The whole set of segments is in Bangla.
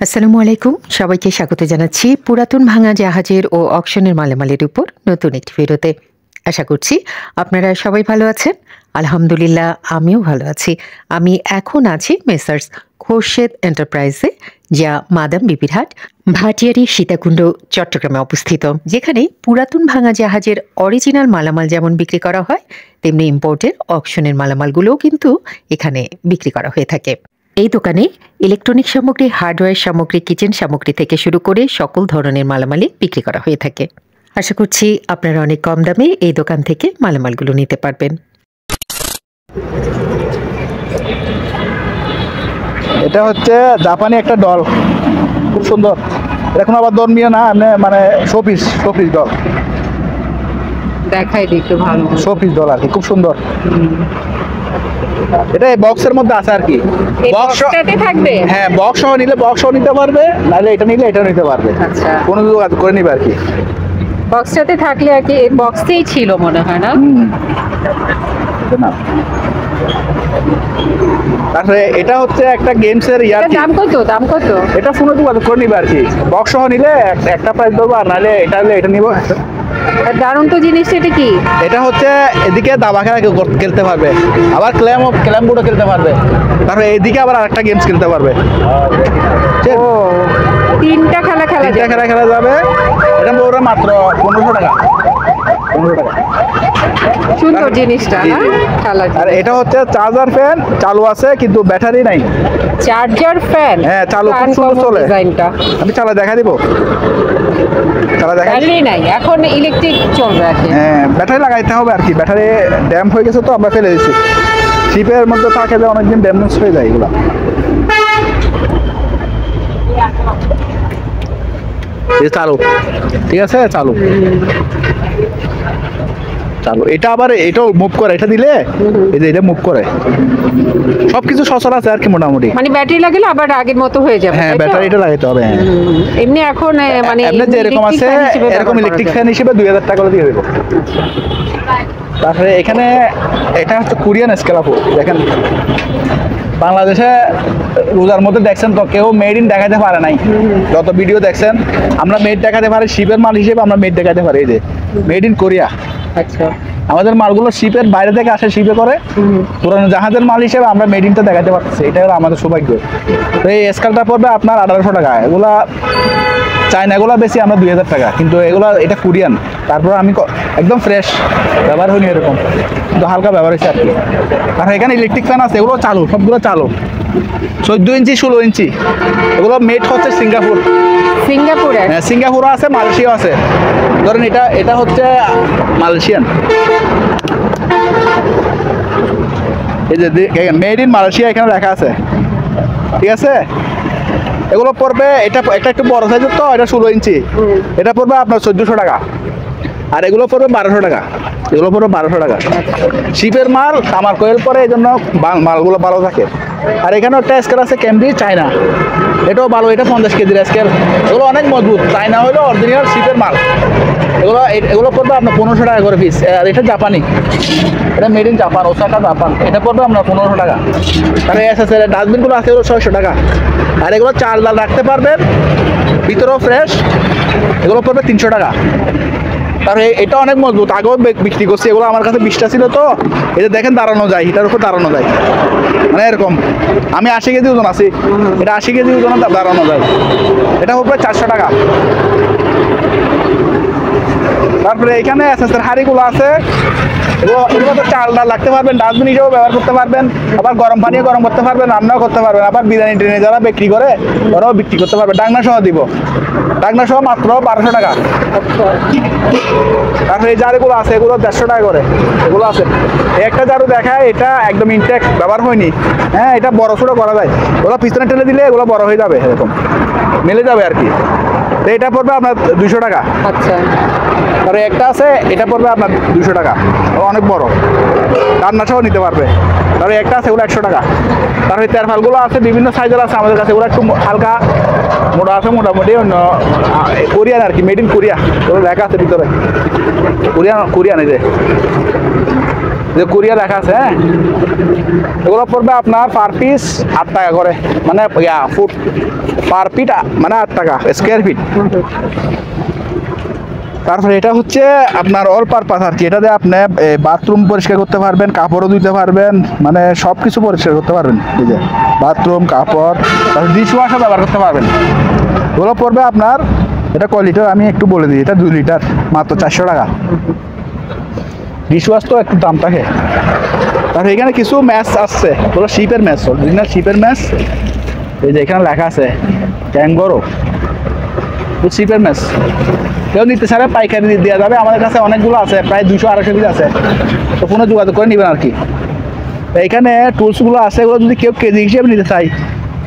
আসসালামু আলাইকুম, সবাইকে স্বাগত জানাচ্ছি পুরাতন ভাঙা জাহাজের ও অকশনের মালামালের উপর নতুন একটি ভিডিওতে। আশা করছি আপনারা সবাই ভালো আছেন। আলহামদুলিল্লাহ, আমিও ভালো আছি। আমি এখন আছি মেসার্স খোরশেদ এন্টারপ্রাইজে, যা মাদাম বিবির হাট, ভাটিয়ারি সীতাকুণ্ড, চট্টগ্রামে অবস্থিত, যেখানে পুরাতন ভাঙা জাহাজের অরিজিনাল মালামাল যেমন বিক্রি করা হয়, তেমনি ইম্পোর্টের অকশনের মালামালগুলোও কিন্তু এখানে বিক্রি করা হয়ে থাকে। এই দোকানে ইলেকট্রনিক সামগ্রী, হার্ডওয়্যার সামগ্রী, কিচেন সামগ্রী থেকে শুরু করে সকল ধরনের মালামালই বিক্রি করা হয়ে থাকে। আশা করছি আপনারা অনেক কম দামে এই দোকান থেকে মালামালগুলো নিতে পারবেন। এটা হচ্ছে জাপানি একটা ডল, খুব সুন্দর। এখন আবার ধর্মীয় না, মানে শোপিস ডল, দেখাই দেখতে ভালো শোপিস ডল আর কি, খুব সুন্দর। এটা এই বক্সের মধ্যে আছে আর কি। বক্সটাতে থাকবে? হ্যাঁ, বক্স সহ নিলে বক্স সহ নিতে পারবে, নাহলে এটা নিলে এটা নিতে পারবে। আচ্ছা, কোনো করে নিবে আর কি। বক্সটাতে থাকলে আর কি, বক্সেই ছিল মনে হয় না? তারপরে এটা হচ্ছে একটা গেমসের ইয়ার। দাম কত? এটা ফোনে যোগাযোগ করে নিবে আর কি। বক্স সহ নিলে একটা প্রাইস দেবো, আর নাহলে এটা নিলে এটা নিবো। দারুণ তো জিনিসটা। এটা কি? এটা হচ্ছে এদিকে দাবা খেলা খেলতে পারবে, আবার ক্ল্যাম বোর্ডও খেলতে পারবে, তারপরে এদিকে আবার আরেকটা গেমস খেলতে পারবে। ও, তিনটা খেলা যাবে। এটা পড়বে মাত্র 1500 টাকা। সুন্দর জিনিসটা না? খেলা। আর এটা হচ্ছে চার্জার ফ্যান, চালু আছে কিন্তু ব্যাটারি নাই। Charger fan? হ্যাঁ, চালু, খুব সুন্দর চলে। ডিজাইনটা আমি চালা দেখা দিব, ব্যাটারি নাই, এখন ইলেকট্রিক চলবে আর কি। হ্যাঁ, ব্যাটারি লাগাইতে হবে আর কি। ব্যাটারি ড্যাম হয়ে গেছে তো আমরা ফেলে দিচ্ছি। শিপের মধ্যে থাকে যে অনেকদিন ড্যামেজ হয়ে যায় এগুলা। চালু, ঠিক আছে, চালু। এটা আবার এটাও মুভ করে, এটা দিলে এই যে এটা মুভ করে। সবকিছু সচল আছে আর কি মোটামুটি। মানে ব্যাটারি লাগলে আবার আগের মতো হয়ে যাবে। হ্যাঁ, ব্যাটারি এটা লাগাইতে হবে। এমনি এখন মানে এমনি যে এরকম আছে, এরকম ইলেকট্রিক ফ্যান হিসেবে 2000 টাকা করে দিয়ে দেবো। তারপরে এখানে এটা হচ্ছে কোরিয়ান স্কেলাপো। দেখেন, বাংলাদেশে রোজার মধ্যে দেখছেন তো কেউ মেড ইন দেখাতে পারে নাই। যত ভিডিও দেখছেন, আমরা মেড দেখাতে পারি, শিপের মাল হিসেবে আমরা মেড দেখাতে পারি। এই যে মেড ইন কোরিয়া। আচ্ছা, আমাদের মালগুলো শিপের বাইরে থেকে আসে, শিপে করে পুরানো জাহাজের মাল হিসেবে আমরা মেড ইনটা দেখাতে পারতেছি। এটা হলো আমাদের সৌভাগ্য। তো এই স্কেলটা পড়বে আপনার 1800 টাকা। এগুলা চায়নাগুলা বেশি, আমরা 2000 টাকা, কিন্তু এগুলা এটা কোরিয়ান। তারপর আমি একদম ফ্রেশ, ব্যবহার হয়নি এরকম, কিন্তু হালকা ব্যবহার হয়েছে আর কি। আর এখানে ইলেকট্রিক ফ্যান আছে, এগুলো চালু, সবগুলো চালু। 14 ইঞ্চি, 16 ইঞ্চি। এগুলো মেড হচ্ছে সিঙ্গাপুরে। হ্যাঁ, সিঙ্গাপুরও আছে, মালয়েশিয়াও আছে। ধরেন এটা হচ্ছে মালয়েশিয়ান। এই যে মেড ইন মালয়েশিয়া এখানে লেখা আছে, ঠিক আছে। এগুলো পড়বে, এটা একটু বড় সাইজের তো, এটা 16 ইঞ্চি। এটা পড়বে আপনার 1400 টাকা। আর এগুলো পড়বে 1200 টাকা। এগুলো পড়বে 1200 টাকা। শিপের মাল, তামার কোয়েল পরে, এই জন্য মালগুলো ভালো থাকে। আর এখানেও একটা স্কেল আছে, ক্যামব্রি চায়না, এটাও ভালো। এটা 50 কেজির স্কেল। এগুলো অনেক মজবুত। চায়না হলো অরিজিনাল শিপের মাল। এগুলো পড়বে আপনার 1500 টাকা করে পিস। আর এটা জাপানি, এটা made in Japan, Osaka Japan. এটা পড়বে আপনার 1500 টাকা। আর এসএসএর ডাস্টবিনগুলো আছে, এগুলো 600 টাকা। আর এগুলো চাল ডাল রাখতে পারবেন, ভিতরেও ফ্রেশ। এগুলো পড়বে 300 টাকা। তারপরে এটা অনেক মজবুত, আগেও বিক্রি করছি। এগুলো আমার কাছে 20টা ছিল তো। এটা দেখেন, দাঁড়ানো যায়, এটার উপর দাঁড়ানো যায়, মানে এরকম। আমি 80 কেজি ওজন আছি, এটা 80 কেজি ওজন দাঁড়ানো যায়। এটা হবে 400 টাকা। তারপরে এখানে এসএসের হাঁড়িগুলো আছে, এগুলো তো চাল ডাল রাখতে পারবেন, ডাস্টবিন হিসেবেও ব্যবহার করতে পারবেন, আবার গরম পানিও গরম করতে পারবেন, রান্নাও করতে পারবেন। আবার বিরিয়ানি টিরিয়ানি যারা বিক্রি করে ওরাও বিক্রি করতে পারবে। ডাকনা সহ দিব, ডাকনা সহ মাত্র 1200 টাকা। তারপরে এই জারগুলো আছে, এগুলো 150 টাকা করে। এগুলো আছে, একটা জারু দেখায়, এটা একদম ইনটেক, ব্যবহার হয়নি। হ্যাঁ, এটা বড় ছোটো করা যায়। ওগুলো পিছনে টেনে দিলে এগুলো বড় হয়ে যাবে, এরকম মেলে যাবে আর কি। তো এটা পড়বে আপনার 200 টাকা। আচ্ছা। আর একটা আছে, এটা পড়বে আপনার 200 টাকা, অনেক বড়, রান্না সহ নিতে পারবে। তারপরে একটা আছে, এগুলো 100 টাকা। তারপরে তেরফালগুলো আছে, বিভিন্ন সাইজের আছে আমাদের কাছে। এগুলো একটু হালকা মোটা আছে, মোটামুটি অন্য কোরিয়ান আর কি, মেড ইন কোরিয়া। ওগুলো লেখা আছে ভিতরে, কোরিয়ান এই যে। যে কোরিয়া লেখা আছে, হ্যাঁ এগুলো পড়বে আপনার পার পিস 8 টাকা করে, মানে ফুট পার ফিট মানে 8 টাকা স্কোয়ার ফিট। তারপরে এটা হচ্ছে আপনার অল পারপাস আর কি, এটাতে আপনি বাথরুম পরিষ্কার করতে পারবেন, কাপড়ও ধুতে পারবেন, মানে সব কিছু পরিষ্কার করতে পারবেন। এই যে বাথরুম, কাপড়, তারপর ডিশ ওয়াশও ব্যবহার করতে পারবেন। এগুলো পড়বে আপনার, এটা কয় লিটার আমি একটু বলে দিই, এটা 2 লিটার মাত্র 400 টাকা। ডিশ ওয়াশ তো একটু দাম থাকে। তারপর এখানে কিছু ম্যাচ আসছে, ওগুলো শিপের ম্যাচ, অরিজিনাল শিপের ম্যাচ। এই যে এখানে লেখা আছে ক্যাঙ্গোরো, শিপের ম্যাচ। কেউ নিতে চাইলে পাইকারি দেওয়া যাবে, আমাদের কাছে অনেকগুলো আছে, প্রায় 200-250 পিস আছে, তো ফোনে যোগাযোগ করে নেবেন আর কি। এইখানে টুলসগুলো আছে, এগুলো যদি কেউ কেজি হিসেবে নিতে চাই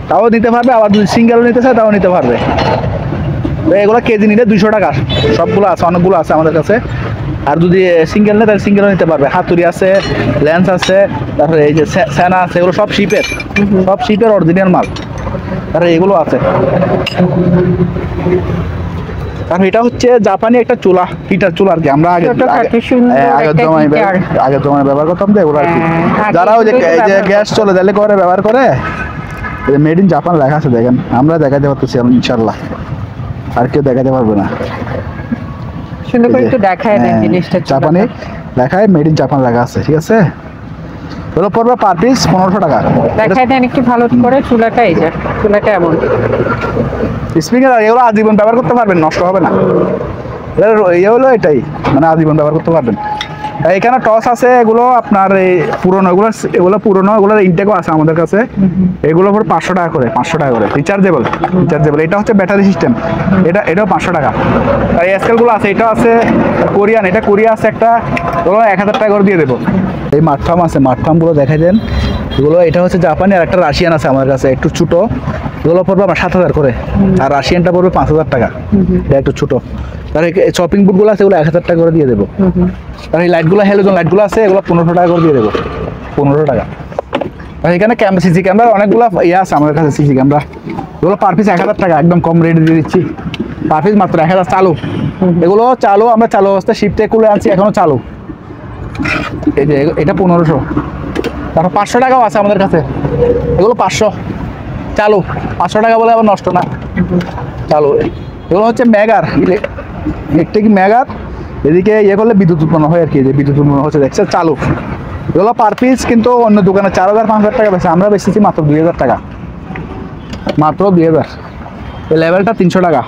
তাও নিতে পারবে, আবার যদি সিঙ্গেলও নিতে চায় তাও নিতে পারবে। তো এগুলো কেজি নিলে 200 টাকা, সবগুলো আছে, অনেকগুলো আছে আমাদের কাছে। আর যদি সিঙ্গেল নেয় তাহলে সিঙ্গেলও নিতে পারবে। হাতুড়ি আছে, লেন্স আছে, তারপরে এই যে সেনা আছে, এগুলো সব শিপের, সব শিপের অরিজিনাল মাল। তারপরে এগুলো আছে। কারণ এটা হচ্ছে জাপানি একটা চুলা, হিটার চুলা আর কি। আমরা আগের জমায় ব্যবহার করতাম তো এগুলো আর কি। যারা ওই যে গ্যাস চলে তাহলে করে ব্যবহার করে, মেড ইন জাপান লেখা আছে দেখেন, আমরা দেখাতে পারতেছি ইনশাল্লাহ, আর কেউ দেখাতে পারবে না। সুন্দর করে একটু দেখায় দেন জিনিসটা, জাপানি লেখায় মেড ইন জাপান লেখা আছে, ঠিক আছে। এগুলো পড়বে পার পিস 1500 টাকা। দেখায় দেন একটু ভালো করে চুলাটা, এই যে চুলাটা এমন স্পিকার, এগুলো আজীবন ব্যবহার করতে পারবেন, নষ্ট হবে না। ইয়ে হলো এটাই, মানে আজীবন ব্যবহার করতে পারবেন। এখানে টস আছে, এগুলো আপনার এই পুরোনো, এগুলো পুরোনো, এগুলোর ইনটেকও আছে আমাদের কাছে। এগুলো পরে 500 টাকা করে, 500 টাকা করে রিচার্জেবল। এটা হচ্ছে ব্যাটারি সিস্টেম, এটাও 500 টাকা। আর এই স্কেলগুলো আছে, এটাও আছে কোরিয়ান, এটা কোরিয়া আছে একটা, ওগুলো 1000 টাকা করে দিয়ে দেবো। এই মাঠফার্ম আছে, মাঠফার্মগুলো দেখাই দেন। এগুলো এটা হচ্ছে জাপানি, আর একটা রাশিয়ান আছে আমাদের কাছে, একটু ছোটো। এগুলো পড়বে আমার 7000 করে, আর রাশিয়ানটা পড়বে 5000 টাকা, এটা একটু ছোটো। তার শপিং বুটগুলো আছে, এগুলো 1000 টাকা করে দিয়ে দেবো। আর এই লাইটগুলো, হ্যালোজেন লাইটগুলো আছে, এগুলো 1500 টাকা করে দিয়ে দেবো, 1500 টাকা। আর এখানে সিসি ক্যামেরা অনেকগুলো ইয়ে আছে আমাদের কাছে, সিসি ক্যামেরা। এগুলো পার পিস 1000 টাকা, একদম কম রেটে দিয়ে দিচ্ছি, পার পিস মাত্র 1000 চালু। এগুলো চালু, আমরা চালু অবস্থায় শিফটে খুলে আনছি, এখনো চালু। এই যে এটা 1500। তারপর 500 টাকাও আছে আমাদের কাছে, এগুলো 500 চালু, 500 টাকা বলে আবার নষ্ট না, চালু। এগুলো হচ্ছে মেগার, ইলেকট্রিক মেগার। এদিকে ইয়ে করলে বিদ্যুৎ উৎপন্ন হয় আর কি, যে বিদ্যুৎ উৎপন্ন হচ্ছে দেখছে, চালু। এগুলো পার পিস কিন্তু অন্য দোকানে 4000-5000 টাকা বেশি, আমরা বেচেছি মাত্র 2000 টাকা, মাত্র 2000। এই লেভেলটা 300 টাকা।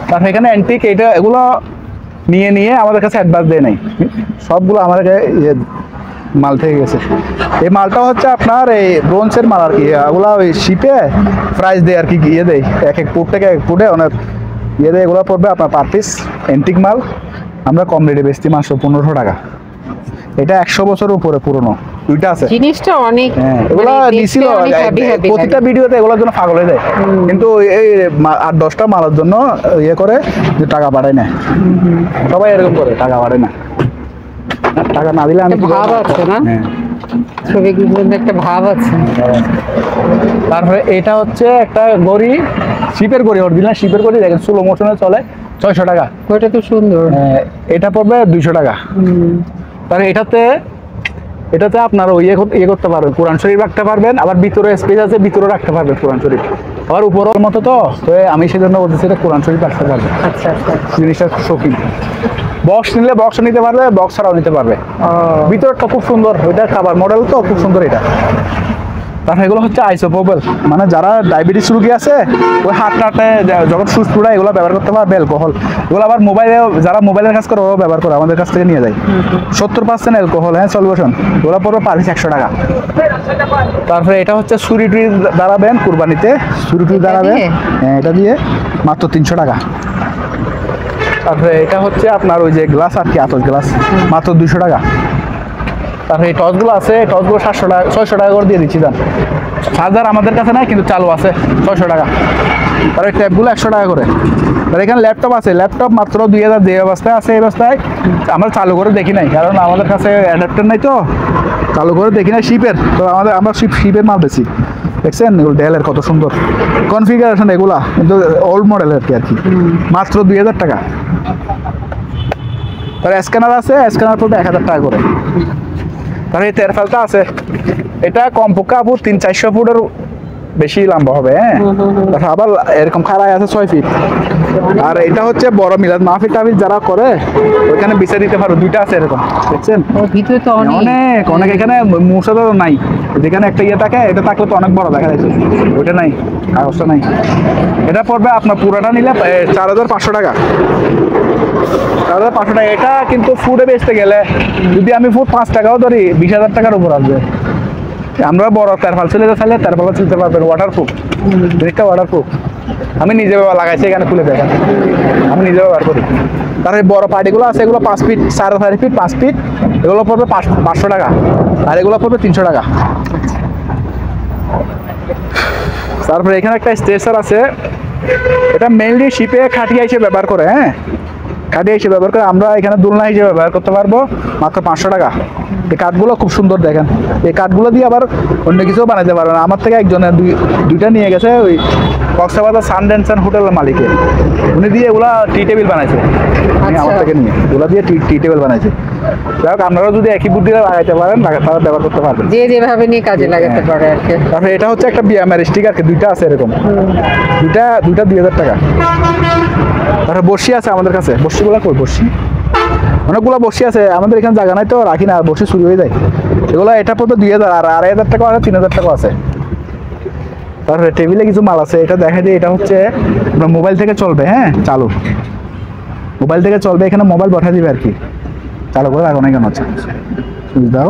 তারপর এখানে অ্যান্টিক, এগুলো নিয়ে আমাদের কাছে অ্যাডভান্স দেয় নাই, সবগুলো আমাদের ইয়ে মাল থেকে গেছে। এই মালটা হচ্ছে আপনার এই ব্রোঞ্জের মাল আর কি, এগুলো ওই শিপে প্রাইস দেয় আর কি, ইয়ে দেয় এক ফুট থেকে এক ফুটে অনেক ইয়ে দেয়। এগুলো পড়বে আপনার পার পিস অ্যান্টিক মাল, আমরা কম রেটে বেচছি, মাত্র 1500 টাকা। এটা 100 বছরের উপরে পুরনো, দুইটা আছে। জিনিসটা অনেক, এগুলো দিছিল প্রতিটা ভিডিওতে, এগুলোর জন্য পাগল হয়ে যায়, কিন্তু এই 8-10টা মালের জন্য ইয়ে করে যে টাকা বাড়ায় না, সবাই এরকম করে, টাকা বাড়ায় না। টাকা না দিলে আমি ভাব আছে না, ছবিগুলোর মধ্যে একটা ভাব আছে। তারপরে এটা হচ্ছে একটা গড়ি, শিপের গড়ি, অরিজিনাল শিপের গড়ি, দেখেন স্লো মোশনে চলে, 600 টাকা। ওইটা তো সুন্দর। এটা পড়বে 200 টাকা। তাহলে এটাতে আপনার ইয়ে করতে পারবেন, কোরআন শরীফ রাখতে পারবেন, আবার ভিতরে স্পেস আছে, ভিতরে রাখতে পারবেন কোরআন শরীফ, আবার উপরের মতো তো আমি সেজন্য বলতেছি এটা কোরআন শরীফ রাখতে পারবেন। আচ্ছা আচ্ছা, জিনিসটা শৌখিন। বক্স নিলে বক্সও নিতে পারবে, বক্স ছাড়াও নিতে পারবে। ভিতরটা খুব সুন্দর, ওইটা খাবার মডেল তো খুব সুন্দর এটা। তারপর এগুলো হচ্ছে আইসোপোবেল, মানে যারা ডায়াবেটিস রুগী আছে, ওই হাতটাতে যখন সুস্থরা এগুলো ব্যবহার করতে পারবে, অ্যালকোহল। এগুলো আবার মোবাইলে, যারা মোবাইলের কাজ করে ওরাও ব্যবহার করে, আমাদের কাছ থেকে নিয়ে যায়। 70% অ্যালকোহল, হ্যাঁ সলিউশন। ওগুলো পড়বে পার পিস 100 টাকা। তারপরে এটা হচ্ছে ছুরি টুরি দাঁড়াবেন কুরবানিতে, ছুরি টুরি দাঁড়াবেন, হ্যাঁ এটা দিয়ে মাত্র 300 টাকা। তারপরে এটা হচ্ছে আপনার ওই যে গ্লাস আর কি, আতস গ্লাস, মাত্র 200 টাকা। তারপরে এই টসগুলো আছে, টসগুলো 700 টাকা, 600 টাকা করে দিয়ে দিচ্ছি। দাম চার্জার আমাদের কাছে নাই, কিন্তু চালু আছে, 600 টাকা। আর এই ট্যাবগুলো 100 টাকা করে। আর এখানে ল্যাপটপ আছে, ল্যাপটপ মাত্র 2000, যে অবস্থায় আছে এই অবস্থায় আমরা চালু করে দেখি নাই, কারণ আমাদের কাছে অ্যাডাপ্টার নাই, তো চালু করে দেখি নাই। শিপের তো আমরা শিপের মাল বেশি, দেখছেন এগুলো ডেলের কত সুন্দর কনফিগারেশন, এগুলা কিন্তু ওল্ড মডেলের আর কি, মাত্র 2000 টাকা। আর স্ক্যানার আছে, স্ক্যানার পড়বে 1000 টাকা করে। তাহলে এই তেরফালটা আছে, এটা কমপক্ষে আপু 300-400 ফুটের বেশি লম্বা হবে। হ্যাঁ, তারপর আবার এরকম খাড়াই আছে 6 ফিট। আর এটা হচ্ছে বড় মিলাদ মাহফিল টাফিল যারা করে ওইখানে বিছা দিতে পারো, দুইটা আছে এরকম, দেখছেন? ও ভিতরে তো অনেক অনেক এখানে মূর্ছাদা নাই, যেখানে একটা ইয়ে থাকে, এটা থাকলে তো অনেক বড় দেখা যাচ্ছে, ওইটা নাই, কাগজটা নাই। এটা পড়বে আপনার পুরাটা নিলে 4500 টাকা। 4500 টাকা। এটা কিন্তু ফুডে বেচতে গেলে যদি আমি ফুড 5 টাকাও ধরি 20,000 টাকার উপর আসবে। আমরা বড় তেরফাল ছেলে চাইলে তেরফাল চলতে পারবেন, ওয়াটারপ্রুফ, জিনিসটা ওয়াটারপ্রুফ। আমি নিজে লাগাইছি, এখানে খুলে দেখেন, আমি নিজে ব্যবহার করি। তার বড় পার্টিগুলো আছে, এগুলো 5 ফিট, 4.5 ফিট, 5 ফিট, এগুলো পড়বে 500 টাকা, আর এগুলো পড়বে 300 টাকা। তারপরে এখানে একটা স্ট্রেচার আছে, এটা মেইনলি শিপে খাটিয়া হিসেবে ব্যবহার করে। হ্যাঁ, খাটিয়া হিসেবে ব্যবহার করে, আমরা এখানে দোলনা হিসেবে ব্যবহার করতে পারবো মাত্র 500 টাকা। এই কাঠগুলো খুব সুন্দর দেখেন, এই কাঠগুলো দিয়ে আবার অন্য কিছুও বানাতে পারবেন। আমার থেকে একজনের দুইটা নিয়ে গেছে ওই কক্সবাজার সানডেন্সন হোটেলের মালিকে, উনি দিয়ে এগুলা টি টেবিল বানাইছে, আমার থেকে নিয়ে এগুলা দিয়ে টি টেবিল বানাইছে। যাই হোক, আপনারাও যদি একই বুদ্ধি লাগাইতে পারেন, তারা ব্যবহার করতে পারবেন, যে যেভাবে নিয়ে কাজে লাগাতে পারে আর কি। তারপরে এটা হচ্ছে একটা বিয়ামের স্টিকার, দুইটা আছে এরকম, দুইটা 2000 টাকা। তারপরে বর্ষি আছে আমাদের কাছে, বর্ষিগুলো কই, বর্ষি অনেকগুলো বর্ষি আছে আমাদের এখানে, জায়গা নাই তো রাখি না, বর্ষি চুরি হয়ে যায় এগুলো। এটা পড়বে 2000, আর 2500 টাকা আছে, 3000 টাকা আছে। তারপরে টেবিলে কিছু মাল আছে, এটা দেখা যায়, এটা হচ্ছে আপনার মোবাইল থেকে চলবে। হ্যাঁ, চালু, মোবাইল থেকে চলবে, এখানে মোবাইল বসা দিবে আর কি, চালু করে রাখো না কেন হচ্ছে দাও।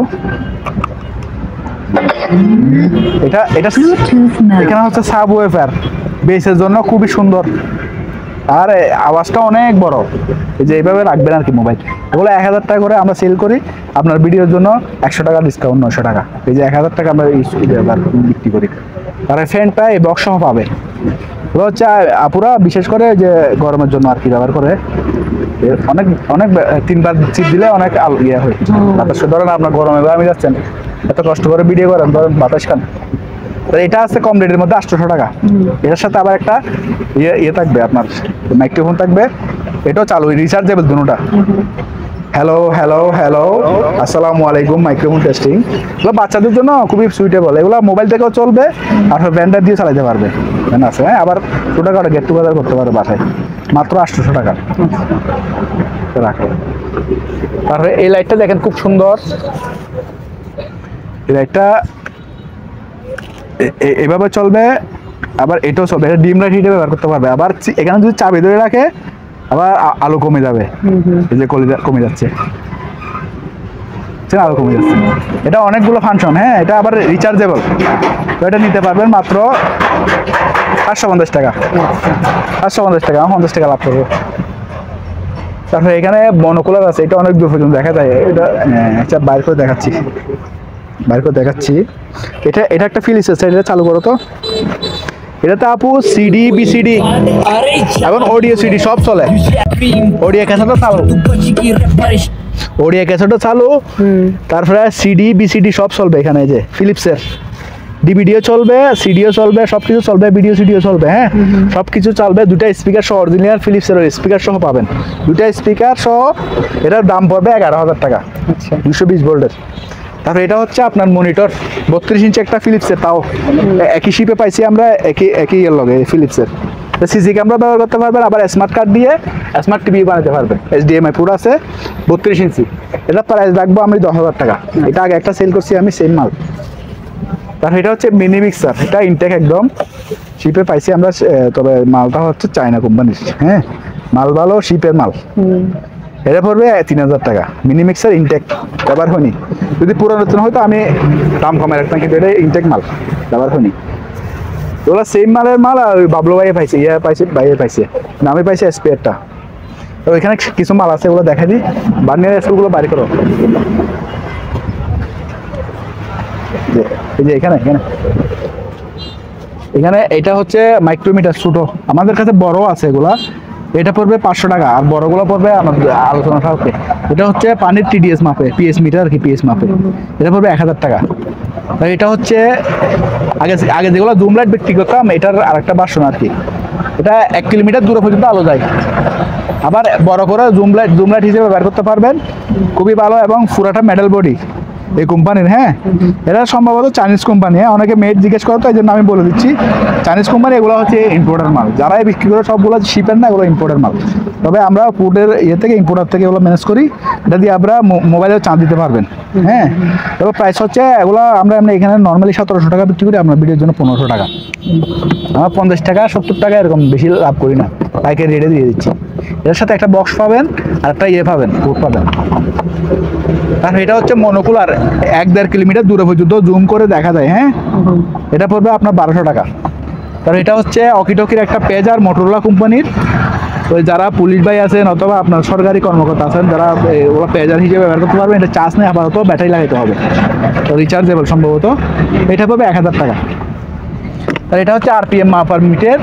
এটা এটা এখানে হচ্ছে সাব ওয়েফার, বেসের জন্য খুবই সুন্দর, আর আওয়াজটা অনেক বড়। এই যে এইভাবে রাখবেন আর কি মোবাইল। এগুলো 1000 টাকা করে আমরা সেল করি, আপনার ভিডিওর জন্য 100 টাকা ডিসকাউন্ট, 900 টাকা। এই যে 1000 টাকা আমরা বিক্রি করি। আর ফ্যানটা এই বক্স সহ পাবে। এগুলো হচ্ছে আপুরা বিশেষ করে যে গরমের জন্য আর কি ব্যবহার করে, অনেক অনেক 3বার চিপ দিলে অনেক ইয়ে হয় বাতাস। ধরেন আপনার গরমে আমি যাচ্ছেন, এত কষ্ট করে ভিডিও করেন, ধরেন বাতাস খান। এটা আছে কম রেটের মধ্যে 800 টাকা। এটার সাথে আবার একটা ইয়ে থাকবে, আপনার মাইক্রোফোন থাকবে, এটাও চালু, রিচার্জেবল দুটোটা। হ্যালো হ্যালো হ্যালো, আসসালামু আলাইকুম, মাইক্রোফোন টেস্টিং। এগুলো বাচ্চাদের জন্য খুবই সুইটেবল, এগুলো মোবাইল থেকেও চলবে, আর ব্যান্ডার দিয়ে চালাতে পারবে। আছে, হ্যাঁ, আবার ছোটখাটো গেট টুগেদার করতে পারবে বাসায়, মাত্র 800 টাকা রাখে। তারপরে এই লাইটটা দেখেন খুব সুন্দর, এই লাইটটা এভাবে চলবে, আবার এটাও চলবে, এটা ডিম লাইট হিসেবে ব্যবহার করতে পারবে। আবার এখানে যদি চাবি ধরে রাখে আবার আলো কমে যাবে, এই যে কমে যাচ্ছে, আলো কমে যাচ্ছে। এটা অনেকগুলো ফাংশন। হ্যাঁ, এটা আবার রিচার্জেবল, তো এটা নিতে পারবেন মাত্র 550 টাকা। 550 টাকা, 50 টাকা লাভ করবো। তারপরে এখানে মনোকুলার আছে, এটা অনেক দূর পর্যন্ত দেখা যায়। এটা আচ্ছা বাইর করে দেখাচ্ছি, এটা একটা ফিলিপস, এটা চালু করো তো। এটাতে আপু সিডি, বিসিডি এবং অডিও সিডি সব চলে। অডিও ক্যাসেটও চালু, তারপরে সিডি বিসিডি সব চলবে এখানে। এই যে ফিলিপসের ডিভিডিও চলবে, সিডিও চলবে, সবকিছু চলবে, ভিডিও সিডিও চলবে। হ্যাঁ, সবকিছু চলবে। দুটা স্পিকার সহ, অরিজিনাল ফিলিপসের স্পিকার সহ পাবেন, দুটা স্পিকার সহ। এটার দাম পড়বে 11,000 টাকা, 220 ভোল্টের। তারপরে এটা হচ্ছে আপনার মনিটর, 32 ইঞ্চি একটা ফিলিপসের, তাও একই শিপে পাইছি আমরা, একই এর লগে ফিলিপসের। সিসি ক্যামেরা ব্যবহার করতে পারবেন, আবার স্মার্ট কার্ড দিয়ে স্মার্ট টিভি বানাতে পারবেন। HDMI পুরো আছে, 32 ইঞ্চি। এটা প্রাইস রাখবো আমি 10,000 টাকা। এটা আগে একটা সেল করছি আমি, সেম মাল। তারপর এটা হচ্ছে মিনি মিক্সার, এটা ইনটেক একদম শিপে পাইছি আমরা, তবে মালটা হচ্ছে চায়না কোম্পানির। হ্যাঁ, মাল ভালো, শিপের মাল। এটা পড়বে 3000 টাকা। মিনি মিক্সার ইনটেক, ব্যবহার হয়নি। যদি পুরো নতুন হয়তো আমি দাম কমে রাখতাম, কিন্তু এটা ইনটেক মাল, ব্যবহার হয়নি। ওগুলো সেম মালের মাল, আর ওই বাবলু ভাইয়ে পাইছে, ভাইয়ে পাইছে, আমি পাইছি স্পেয়ারটা। তো ওইখানে কিছু মাল আছে, ওগুলো দেখা দিই। বার্নিয়ার স্কুলগুলো বাড়ি করো, এই যে এখানে এটা হচ্ছে মাইক্রোমিটার, ছোট। আমাদের কাছে বড় আছে এগুলা, এটা পড়বে 500 টাকা, আর বড়গুলো পড়বে আমাদের আলোচনা থাকবে। এটা হচ্ছে পানির TDS মাপে, পিএস মিটার আর কি, পিএস মাপে, এটা পড়বে 1000 টাকা। এটা হচ্ছে আগে যেগুলো জুম লাইট বিক্রি করতাম, এটার আরেকটা ভার্সন আর কি। এটা 1 কিলোমিটার দূরে পর্যন্ত আলো যায়, আবার বড় করে জুম লাইট হিসেবে ব্যবহার করতে পারবেন, খুবই ভালো এবং পুরাটা মেটাল বডি এই কোম্পানির। হ্যাঁ, এটা সম্ভবত চাইনিজ কোম্পানি। হ্যাঁ, অনেকে মেড জিজ্ঞেস করে, তো এই জন্য আমি বলে দিচ্ছি চাইনিজ কোম্পানি। এগুলো হচ্ছে ইম্পোর্টার মাল, যারাই বিক্রি করে সবগুলো শিপের না, এগুলো ইম্পোর্টার মাল। তবে আমরা পুটের ইয়ে থেকে ইম্পোর্টার থেকে এগুলো ম্যানেজ করি, এটা দিয়ে আপনারা মোবাইলেও চার্জ দিতে পারবেন। হ্যাঁ, তবে প্রাইস হচ্ছে এগুলো আমরা এখানে নর্মালি 1700 টাকা বিক্রি করি, আপনার ভিডিওর জন্য 1500 টাকা। আমরা 50 টাকা 70 টাকা এরকম বেশি লাভ করি না, পাইকারি রেটে দিয়ে দিচ্ছি। এর সাথে একটা বক্স পাবেন আর একটা ইয়ে পাবেন, কোড পাবেন। কারণ এটা হচ্ছে মনোকুলার, 1-1.5 কিলোমিটার দূরে পর্যন্ত জুম করে দেখা যায়। হ্যাঁ, এটা পড়বে আপনার 1200 টাকা। কারণ এটা হচ্ছে অকিটকির একটা পেজার, মোটরোলা কোম্পানির। ওই যারা পুলিশ ভাই আছেন অথবা আপনার সরকারি কর্মকর্তা আছেন, যারা ওরা পেজার হিসেবে ব্যবহার করতে পারবেন। এটা চার্জ নেই, আপাতত ব্যাটারি লাগাইতে হবে, তো রিচার্জেবল সম্ভবত। এটা পড়বে 1000 টাকা। আর এটা হচ্ছে আরপিএম মাপার মিটার।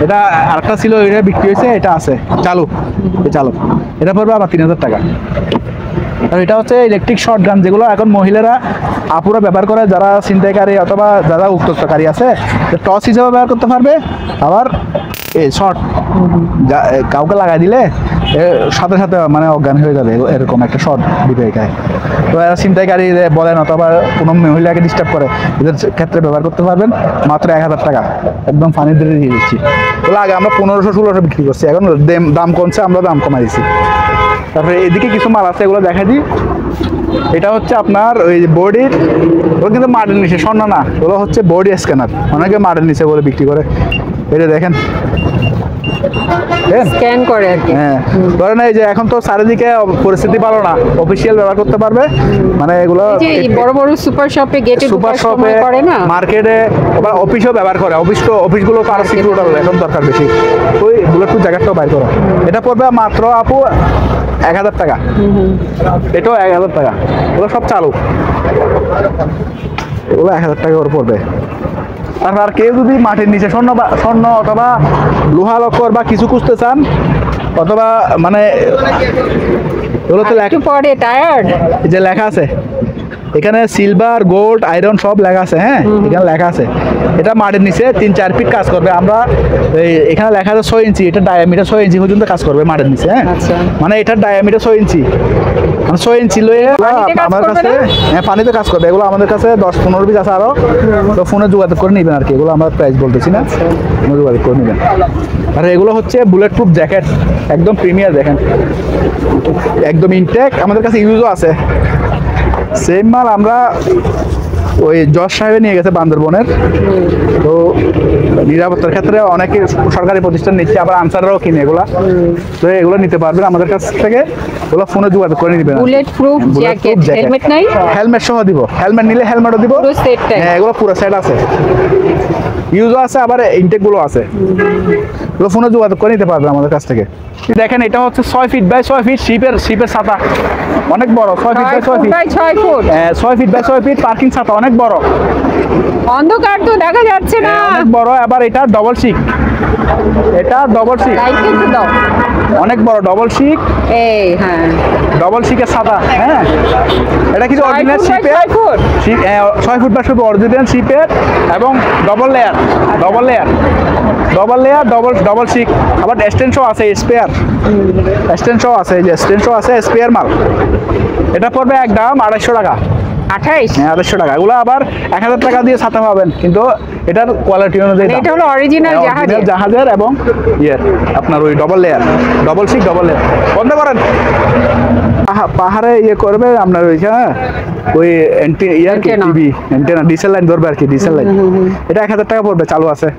এটা আরেকটা ছিল, এটা বিক্রি হয়েছে, এটা আছে চালু। এটা পড়বে আবার 3000 টাকা। আর এটা হচ্ছে ইলেকট্রিক শর্ট গান, যেগুলো এখন মহিলারা আপুরা ব্যবহার করে, যারা ছিনতাইকারী অথবা যারা উত্তক্তকারী আছে, টর্চ হিসেবে ব্যবহার করতে পারবে। আবার এই শর্ট কাউকে লাগাই দিলে সাথে সাথে মানে অজ্ঞান হয়ে যাবে, এরকম একটা শর্ট দিবে এখানে। তো এরা ছিনতাইকারী বলেন অথবা কোনো মহিলাকে ডিস্টার্ব করে, এদের ক্ষেত্রে ব্যবহার করতে পারবেন মাত্র 1000 টাকা। একদম ফানি দিয়ে দিয়ে দিচ্ছি। বলে আগে আমরা 1500-1600 বিক্রি করছি, এখন দাম কমছে, আমরা দাম কমাই দিচ্ছি। তারপরে এদিকে কিছু মাল আছে, এগুলো দেখা দিই। এটা হচ্ছে আপনার ওই বডির, ওগুলো কিন্তু মাটির নিচে, স্বর্ণ না, ওগুলো হচ্ছে বডি স্ক্যানার। অনেকে মাটির নিচে বলে বিক্রি করে। এটা দেখেন, স্ক্যান করে আর কি। হ্যাঁ, ধরেন এই যে এখন তো চারিদিকে পরিস্থিতি ভালো না, অফিসিয়াল ব্যবহার করতে পারবে। মানে এগুলো বড় বড় সুপার শপে, গেটে সুপার শপে করে না, মার্কেটে আবার অফিসেও ব্যবহার করে। অফিসগুলো আরো সিকিউর এখন দরকার বেশি, ওই বুলেটপ্রুফ জ্যাকেটটাও বাইর করো। এটা পড়বে মাত্র আপু 1000 টাকা। এটাও 1000 টাকা। এগুলো সব চালু, এগুলো 1000 টাকা করে পড়বে। আর কেউ যদি মাটির নিচে স্বর্ণ অথবা লোহা লক্কর বা কিছু খুঁজতে চান, অথবা মানে এগুলো তো পরে টায়ার্ড যে লেখা আছে এখানে সিলভার, গোল্ড, আয়রন সব লেখা আছে। হ্যাঁ, এখানে লেখা আছে। এটা মাটির নিচে 3-4 ফিট কাজ করবে। আমরা এখানে লেখা আছে 6 ইঞ্চি, এটা ডায়ামিটার 6 ইঞ্চি পর্যন্ত কাজ করবে মাটির নিচে। হ্যাঁ, মানে এটার ডায়ামিটার 6 ইঞ্চি, মানে 6 ইঞ্চি লয়ে আমাদের কাছে। হ্যাঁ, পানিতে কাজ করবে। এগুলো আমাদের কাছে 10-15 পিস আছে আরো, তো ফোনে যোগাযোগ করে নেবেন আর কি। এগুলো আমরা প্রাইস বলতেছি না, ফোনে যোগাযোগ করে নেবেন। আর এগুলো হচ্ছে বুলেট প্রুফ জ্যাকেট, একদম প্রিমিয়ার। দেখেন একদম ইনটেক, আমাদের কাছে ইউজও আছে। সেম মাল আমরা ওই জজ সাহেবে নিয়ে গেছে বান্দরবনের। তো নিরাপত্তার ক্ষেত্রে অনেকে সরকারি প্রতিষ্ঠান নিচ্ছে, আবার আনসাররাও কিনে এগুলা। তো এগুলো নিতে পারবেন আমাদের কাছ থেকে, ওগুলো ফোনে যোগাযোগ করে নেবেন। বুলেট প্রুফ জ্যাকেট, হেলমেট নাই? হেলমেট সহ দিব, হেলমেট নিলে হেলমেটও দিব। হ্যাঁ, এগুলো পুরো সেট আছে, ইউজও আছে, আবার ইনটেকগুলো আছে। এগুলো ফোনে যোগাযোগ করে নিতে পারবেন আমাদের কাছ থেকে। দেখেন এটা হচ্ছে 6 ফিট বাই 6 ফিট শিপের ছাতা, অনেক বড়। 6 feet by 6 feet, 6 feet by 6 feet parking ছাতা, অনেক বড়। অন্ধকার তো দেখা যাচ্ছে না, অনেক বড়। আবার এটা ডবল শিক, এটা ডবল শিক, অনেক বড় ডবল শিক। এই হ্যাঁ, ডবল শিকের ছাতা। হ্যাঁ, এটা কিছু অরিজিনাল শিপের, 6 ফুট বাই 6 ফুট অরিজিনাল শিপের এবং ডবল লেয়ার ডবল শিক। আবার এক্সটেনশন আছে, স্পেয়ার এক্সটেনশন আছে, এই যে এক্সটেনশন আছে, স্পেয়ার মাল। এটা পড়বে একদম 250 টাকা। 28? হ্যাঁ, 250 টাকা। এগুলো আবার 1000 টাকা দিয়ে ছাতা পাবেন, কিন্তু এটার কোয়ালিটি অনুযায়ী। এটা হলো অরিজিনাল জাহাজের এবং আপনার ওই ডবল লেয়ার, ডবল শিক, ডবল লেয়ার। বন্ধ করেন, পাহাড়ে করবে আপনার ওই টিভি অ্যান্টেনা, ডিসেল লাইন ধরবে আর কি, ডিসেল লাইন। এটা 1000 টাকা পড়বে, চালু আছে।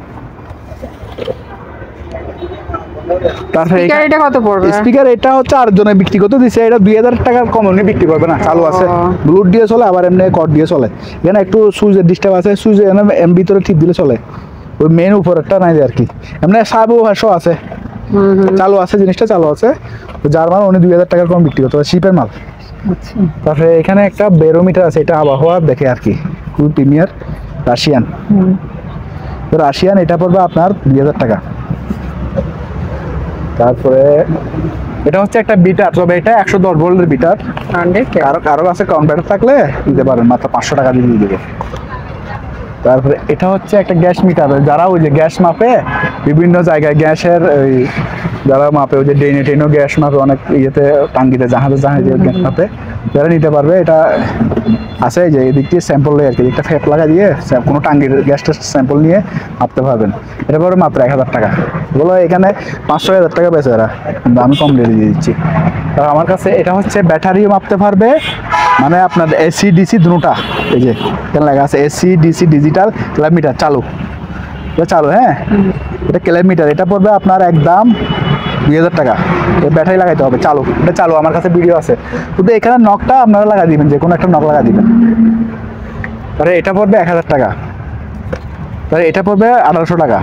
স্পিকার এটা হচ্ছে আরেকজনে বিক্রি করতে দিচ্ছে, এটা 2000 টাকার কম উনি বিক্রি করবে না, চালু আছে। ব্লুটুথ দিয়ে চলে, আবার এমনি কর্ড দিয়ে চলে। এখানে একটু সুইচের ডিস্টার্ব আছে, সুইচ এম ভিতরে ঠিক দিলে চলে, ওই মেন উপরেরটা নাই আর কি। এমনি সাবও ভাষা আছে, চালু আছে, জিনিসটা চালু আছে। যার মাল উনি 2000 টাকার কম বিক্রি করতে হবে, শিপের মাল। তারপরে এখানে একটা বেরোমিটার আছে, এটা আবহাওয়া দেখে আর কি, খুব প্রিমিয়ার, রাশিয়ান। এটা পড়বে আপনার 2000 টাকা। তারপরে এটা হচ্ছে একটা বিটার, তবে এটা 110 ভোল্টের বিটার। কারো কাছে কনভার্টার থাকলে দিতে পারেন, মাত্র 500 টাকা দিয়ে দিবে। তারপরে এটা হচ্ছে একটা গ্যাস মিটার, যারা ওই যে গ্যাস মাপে বিভিন্ন জায়গায় গ্যাসের ওই যারা মাপে ওই যে ড্রেনে ট্রেনও গ্যাস মাপে অনেক ইয়েতে টাঙ্গিতে জাহাজে গ্যাস মাপে, যারা নিতে পারবে এটা আছে যে এদিক দিয়ে স্যাম্পল নেই আর কি, একটা ফ্যাপ লাগা দিয়ে কোনো টাঙ্গির গ্যাসটা স্যাম্পল নিয়ে মাপতে পারবেন। এটা পরে মাত্র 1000 টাকা। এগুলো এখানে 500-1000 টাকা বেচে এরা, কিন্তু আমি কম রেটে দিয়ে দিচ্ছি। আর আমার কাছে এটা হচ্ছে ব্যাটারিও মাপতে পারবে, মানে আপনার এসি ডিসি দুটোটা, এই যে এখানে লেখা আছে এসি ডিসি ডিজিটাল কিলোমিটার চালু, এটা চালু। হ্যাঁ, এটা কিলোমিটার, এটা পড়বে আপনার একদম 2000 টাকা। ব্যাটারি লাগাইতে হবে, চালু, এটা চালু, আমার কাছে ভিডিও আছে। কিন্তু এখানে নকটা আপনারা লাগা দিবেন, যে কোনো একটা নক লাগা দিবেন। তাহলে এটা পড়বে 1000 টাকা। তাহলে এটা পড়বে 1800 টাকা।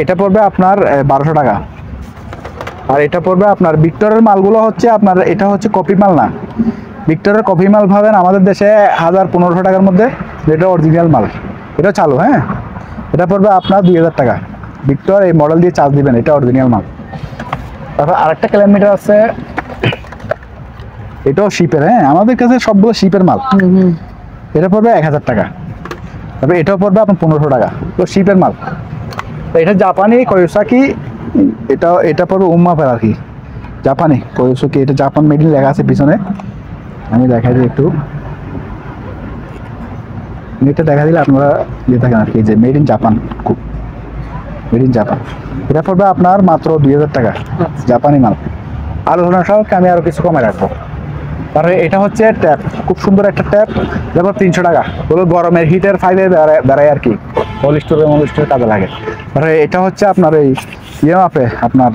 এটা পড়বে আপনার 1200 টাকা। আর এটা পড়বে আপনার ভিক্টরের মালগুলো হচ্ছে আপনার, এটা হচ্ছে কপি মাল না, ভিক্টরের কপি মাল পাবেন আমাদের দেশে 1000-1500 টাকার মধ্যে, যেটা অরিজিনাল মাল, এটা চালু। হ্যাঁ, এটা পড়বে আপনার 2000 টাকা। ভিক্টর এই মডেল দিয়ে চার্জ দিবেন, এটা অরিজিনাল মাল। তারপর আরেকটা কিলোমিটার আছে, এটাও শিপের। হ্যাঁ, আমাদের কাছে সবগুলো শিপের মাল। এটা পড়বে 1000 টাকা। তারপরে এটাও পড়বে আপনার 1500 টাকা, তো শিপের মাল। তো এটা জাপানি কোয়োসাকি, এটা পড়বে উম্মাপের আর কি, জাপানি কোয়োসাকি, এটা জাপান মেড ইন লেখা আছে পিছনে। আমি দেখাই দিই একটু, এটা দেখা দিলে আপনারা ইয়ে থাকেন আর কি, যে made in Japan, made in Japan. এটা পড়বে আপনার মাত্র 2000 টাকা, জাপানি মাল। আলোচনা সহ আমি আরো কিছু কমে রাখবো। তারপরে এটা হচ্ছে ট্যাপ, খুব সুন্দর একটা ট্যাপ, তারপর 300 টাকা। ওগুলো গরমের হিটের ফাইভে বেড়ায় আর কি, মলিস্টোরের কাজে লাগে। তারপরে এটা হচ্ছে আপনার এই ইয়ে মাপে, আপনার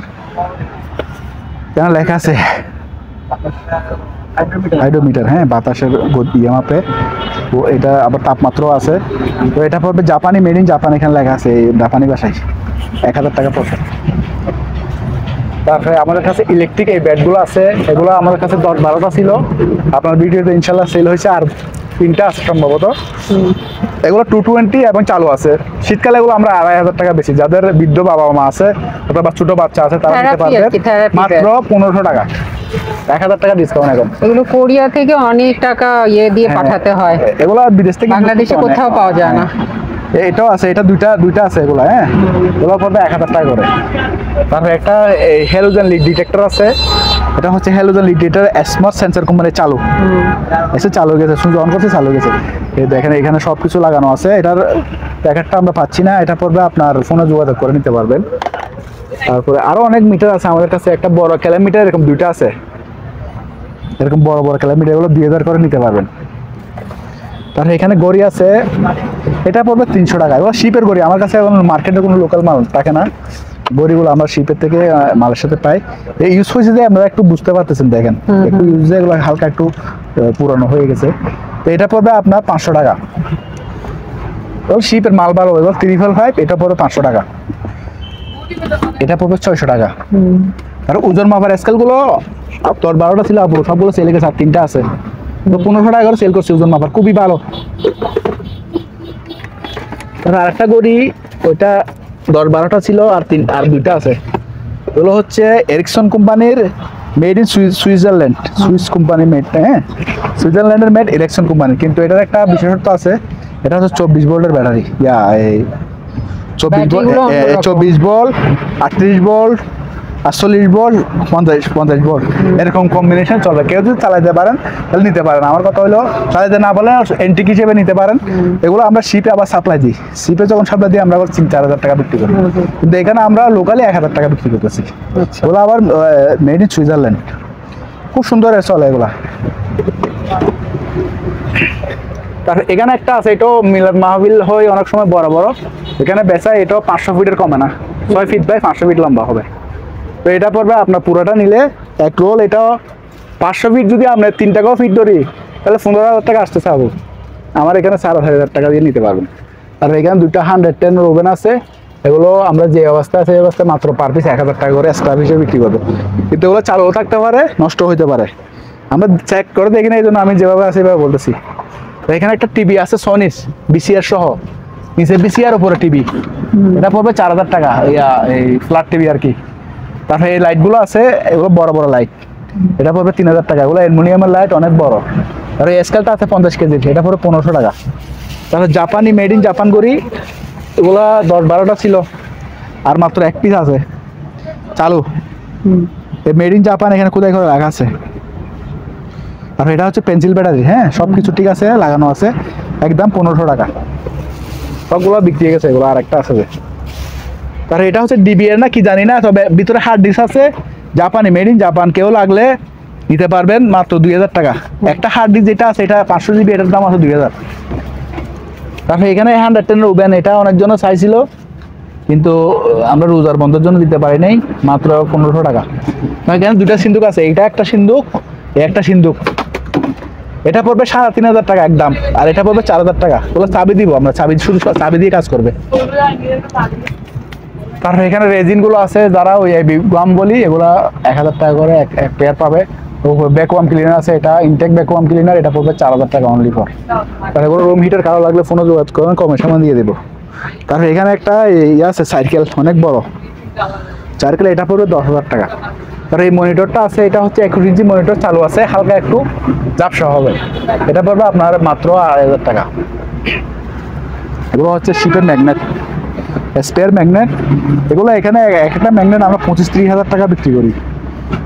কেন লেখা আছে হাইড্রোমিটার। হ্যাঁ, বাতাসের ইয়ে মাপে, ও এটা আবার তাপমাত্রাও আছে। তো এটা পড়বে জাপানি, মেড ইন জাপান, এখানে লেখা আছে জাপানি ভাষায়, 1000 টাকা পড়বে। তারপরে আমাদের কাছে ইলেকট্রিক এই ব্যাটগুলো আছে, এগুলো আমাদের কাছে 10-12টা ছিল, আপনার ভিডিওতে ইনশাল্লাহ সেল হয়েছে আর 3টা আছে সম্ভবত। এগুলো 220 এবং চালু আছে। শীতকালে এগুলো আমরা 2500 টাকা বেশি, যাদের বৃদ্ধ বাবা মা আছে অথবা ছোট বাচ্চা আছে তারা নিতে পারবে মাত্র 1500 টাকা, 1000 টাকা ডিসকাউন্ট। এখন এগুলো কোরিয়া থেকে অনেক টাকা ইয়ে দিয়ে পাঠাতে হয়, এগুলো বিদেশ থেকে, বাংলাদেশে কোথাও পাওয়া যায় না। এটাও আছে, এটা দুইটা আছে এগুলো। হ্যাঁ, এগুলো পড়বে 1000 টাকা করে। তারপরে একটা হ্যালোজেন লিড ডিটেক্টর আছে, এটা হচ্ছে halogen lead detector, smart sensor company, চালু এসে চালু গেছে, সুইচ অন করতে চালু গেছে। এই দেখেন এখানে সবকিছু লাগানো আছে। এটার প্যাকেটটা আমরা পাচ্ছি না, এটা পড়বে আপনার ফোনে যোগাযোগ করে নিতে পারবেন। তারপরে আরো অনেক মিটার আছে আমাদের কাছে, একটা বড় কিলোমিটার এরকম 2টা আছে, এরকম বড় বড় কিলোমিটার, এগুলো 2000 করে নিতে পারবেন। তারপরে এখানে গড়ি আছে, এটা পড়বে 300 টাকা। এগুলো শিপের গড়ি, আমার কাছে এখন মার্কেটে কোনো লোকাল মাল থাকে না, গড়িগুলো আমরা শিপের থেকে মালের সাথে পাই। এই ইউজ হয়েছে যে আপনারা একটু বুঝতে পারতেছেন, দেখেন একটু ইউজ, এগুলো হালকা একটু পুরানো হয়ে গেছে। তো এটা পড়বে আপনার 500 টাকা। শিপের মাল ভালো, এগুলো 355, এটা পড়বে 500 টাকা। এটা পড়বে 600 টাকা। আর ওজন মাপার স্কেলগুলো 10-12টা ছিল, সবগুলো সেল গেছে, আর 3টা আছে, তো 1500 টাকা করে সেল করছে ওজন মাপার, খুবই ভালো। আরেকটা গড়ি, ওইটা 10-12টা ছিল, আর 2টা আছে। এগুলো হচ্ছে এরিকসন কোম্পানির, made in Switzerland, Swiss company made. হ্যাঁ, সুইজারল্যান্ডের মেড, এরিকসন কোম্পানি। কিন্তু এটার একটা বিশেষত্ব আছে, এটা হচ্ছে 24 ভোল্টের battery, 24 volt, 38 volt, 48 volt, 50 volt, এরকম কম্বিনেশন চলবে। কেউ যদি চালাইতে পারেন তাহলে নিতে পারেন। আমার কথা হলো চালাইতে না পারলে এন্টিক হিসেবে নিতে পারেন। এগুলো আমরা শিপে আবার সাপ্লাই দিই, শিপে যখন সাপ্লাই দিই আমরা আবার 3-4 টাকা বিক্রি করি, কিন্তু এখানে আমরা লোকালি 1000 টাকা বিক্রি করতেছি। এগুলো আবার মেড ইন সুইজারল্যান্ড, খুব সুন্দর চলে এগুলা। তারপর এখানে একটা আছে, এটাও মিলাদ মাহফিল হয় অনেক সময় বড় বড়, এখানে বেচা, এটাও 500 ফিটের কমে না, 6 ফিট বাই 500 ফিট লম্বা হবে। তো এটা পড়বে আপনার পুরোটা নিলে এক রোল, এটাও 500 ফিট, যদি আমরা 3 টাকাও ফিট ধরি তাহলে 15,000 টাকা আসতে চাবো। আমার এখানে 4,500 টাকা দিয়ে নিতে পারবেন। আর এখানে 2টা 110 ওভেন আছে, এগুলো আমরা যে অবস্থা আছে এই অবস্থায় মাত্র পার পিস 1000 টাকা করে স্ক্র্যাপ হিসেবে বিক্রি করবো। কিন্তু এগুলো চালু থাকতে পারে, নষ্ট হইতে পারে, আমরা চেক করে দেখি না, এই জন্য আমি যেভাবে আছে সেভাবে বলতেছি। তো এখানে একটা টিভি আছে সনিস, বিসিআর সহ, নিচে বিসিআর উপরে টিভি, এটা পড়বে 4000 টাকা, এই ফ্ল্যাট টিভি আর কি। তারপরে এই লাইটগুলো আছে, এগুলো বড় বড় লাইট, এটা পড়বে 3000 টাকা। এগুলো অ্যালুমিনিয়ামের লাইট, অনেক বড়। আর এই স্কেলটা আছে 50 কেজি, এটা পড়বে 1500 টাকা। তারপরে জাপানি, মেড ইন জাপান গড়ি, এগুলা 10-12টা ছিল, আর মাত্র 1 পিস আছে। চালু, এই মেড ইন জাপান এখানে কোথায় করে লেখা আছে। আর এটা হচ্ছে পেন্সিল ব্যাটারি, হ্যাঁ সব কিছু ঠিক আছে, লাগানো আছে, একদম 1500 টাকা। সবগুলো বিক্রি হয়ে গেছে, এগুলো আর একটা আছে যে। তার এটা হচ্ছে ডিবিএর না কি জানি না, তবে ভিতরে হার্ড ডিস্ক আছে, জাপানি, মেড ইন জাপান। কেউ লাগলে নিতে পারবেন মাত্র 2000 টাকা। একটা হার্ড ডিস্ক যেটা আছে এটা 500 জিবি, এটার দাম আছে 2000। তারপরে এখানে 110 ওভেন, এটা অনেকজন চাইছিল কিন্তু আমরা রোজার বন্ধের জন্য দিতে পারি নাই, মাত্র 1500 টাকা। এখানে দুইটা সিন্দুক আছে, এটা একটা সিন্দুক, একটা সিন্দুক। এটা পড়বে 3500 টাকা একদম, আর এটা পড়বে 4000 টাকা। ওগুলো চাবি দিব আমরা, চাবি শুধু চাবি দিয়ে কাজ করবে। তারপরে এখানে রেজিন গুলো আছে, যারা ওই গাম বলি, এগুলা 1000 টাকা করে এক পেয়ার পাবে। ভ্যাকুয়াম ক্লিনার আছে, এটা ইনটেক ভ্যাকুয়াম ক্লিনার, এটা পড়বে 4000 টাকা অনলি ফর। তারপরে এগুলো রুম হিটার কারো লাগলে ফোনে যোগাযোগ করবেন, কমে সময় দিয়ে দেবো। তারপরে এখানে একটা ইয়ে আছে সাইকেল, অনেক বড় সাইকেল, এটা পড়বে 10,000 টাকা। তারপরে এই মনিটরটা আছে, এটা হচ্ছে 21 ইঞ্চি মনিটর, চালু আছে, হালকা একটু ঝাপসা হবে, এটা পড়বে আপনার মাত্র 2,500 টাকা। এগুলো হচ্ছে শিপের ম্যাগনেট, স্পেয়ার ম্যাগনেট। এগুলো এখানে একটা ম্যাগনেট আমরা 25-30 হাজার টাকা বিক্রি করি।